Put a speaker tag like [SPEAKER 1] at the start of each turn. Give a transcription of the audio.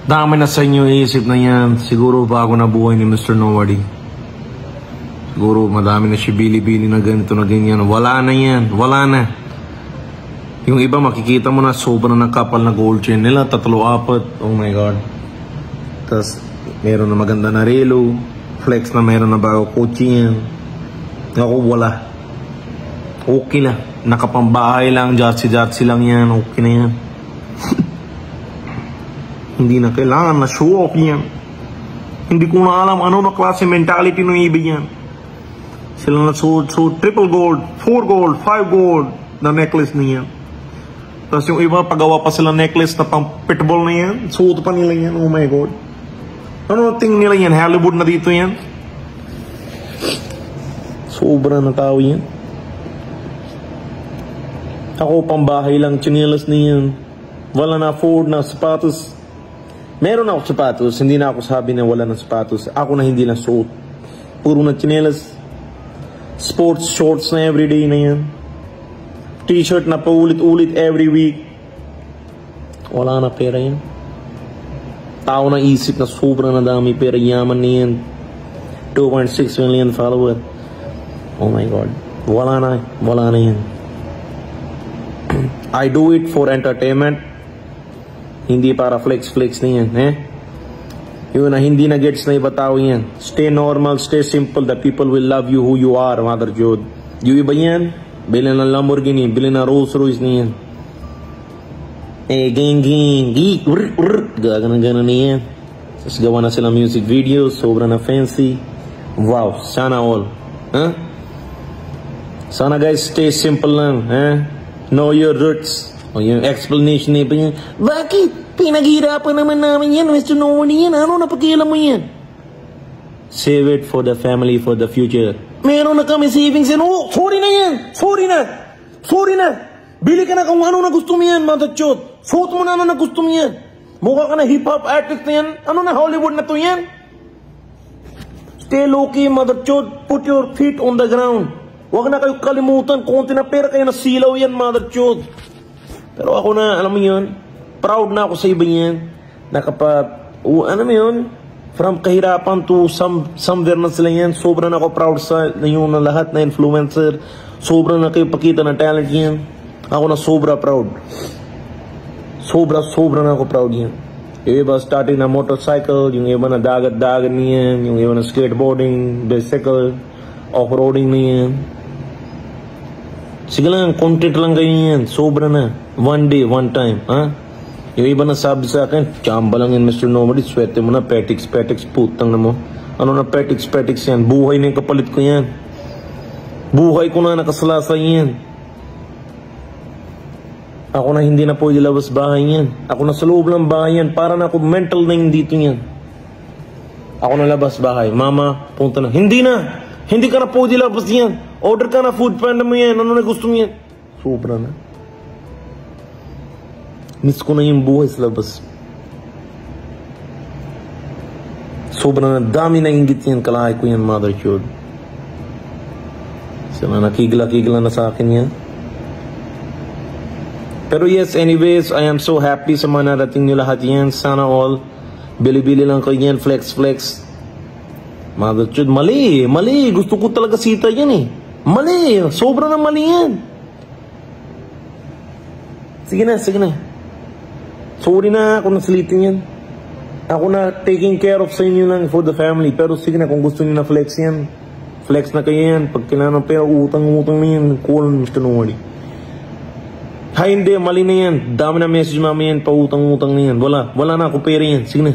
[SPEAKER 1] Dami na sa inyo iisip na yan. Siguro bago na buhay ni Mr. Nobody. Siguro madami na siya bili-bili na ganito na ganyan. Wala na yan. Wala na. Yung iba makikita mo na sobrang nakapal na gold chain nila. 3-4. Oh my God. Tapos meron na maganda na relo. Flex na meron na bago kotse yan. Ako wala. Okay na. Nakapambahay lang. Jatsi lang yan. Okay na yan. Hindi na kailangan na show off yan. Hindi ko na alam ano na klase mentality ng ibig yan. Sila na so triple gold, 4 gold, 5 gold na necklace na yan. Tapos yung iba, pagawa pa sila necklace na pang pitbull na yan. Suot pa nila yan. Oh my God. Ano ting nila yan? Hollywood na dito yan. Sobra na tao yan. Ako pambahay lang, chinelas na yan. Wala na afford na sapatos. Meron ako sapatos, hindi na ako sabi na wala ng sapatos. Ako na hindi na suot. Puro na chinelas. Sports shorts na everyday na yan. T-shirt na paulit-ulit every week. Wala na pera yan. Tao na isip na sobrang na dami pera. Yaman na yan. 2.6 million followers. Oh my God. Wala na yan. I do it for entertainment. Hindi para flex na yan, Yun na, hindi na gets na iba tao yan. Stay normal, stay simple. The people will love you who you are, Mother Jod. Yung iba yan, bilhin ng Lamborghini, bilhin ng Rolls Royce na yan. Gang, gano'n na yan. Tapos gawa na sila music videos, sobrang na fancy. Wow, sana all. Sana guys, stay simple lang, Know your roots. O yung explanation na iba yan. Bakit? Pinaghirapan naman namin yan. Mr. Nobody yan. Ano napakialam mo yan? Save it for the family, for the future. Meron na kami savings yan. Oh, sorry na yan. Sorry na. Bili ka na kung ano na gusto mo yan, Mother Chot. Suot mo na ano na gusto mo yan. Mukha ka na hip-hop artist na yan. Ano na Hollywood na to yan? Stay low-key, Mother Chot. Put your feet on the ground. Huwag na kayo kalimutan. Konti na pera kayo na silaw yan, Mother Chot. Pero ako na, alam mo yun, proud na ako sa iba yan. Ano mo yun, from kahirapan to somewhere na sila yan. Sobrang ako proud sa yung na lahat na influencer. Sobrang na kayo pakita ng talent yan. Ako na sobra proud. Sobra na ako proud yan. Yung iba starting na motorcycle, yung iba na dagat-dagat niyan, yung iba na skateboarding, bicycle, off-roading niyan. Sige lang, content lang kayo yan. Sobra na. One day, one time. Yung iba na sabi sa akin, chamba lang yan, Mr. Nobody. Swerte mo na, petix, putang na mo. Ano na petix yan? Buhay na yung kapalit ko yan. Buhay ko na nakasalasay yan. Ako na hindi na pwede labas bahay yan. Ako na sa loob ng bahay yan. Para na ako mental na yung dito yan. Ako na labas bahay. Mama, punta na. Hindi na! Hindi ka na pwede labas yan. Order ka na, food panda mo yan. Ano na gusto mo yan? Sobra na. Miss ko na yung buhay sa labas. Sobra na. Dami na inggit yan. Kalahay ko yan, Mother Chod. Sila nakigla-kigla na sa akin yan. Pero yes, anyways, I am so happy sa mga narating nyo lahat yan. Sana all. Bili-bili lang kayo yan. Flex. Mother Chod, mali. Gusto ko talaga sita yan Mali. Sobra na mali yan. Sige na. Sorry na ako nasalitin yan. Ako na taking care of sa inyo lang for the family. Pero sige na, kung gusto niyo na flex yan, flex na kayo yan. Pag kailangan ng pera, utang na yan. Call Mr. Nobody. Hindi, mali na yan. Dami na message mama yan, pautang na yan. Wala na ako pera yan. Sige na.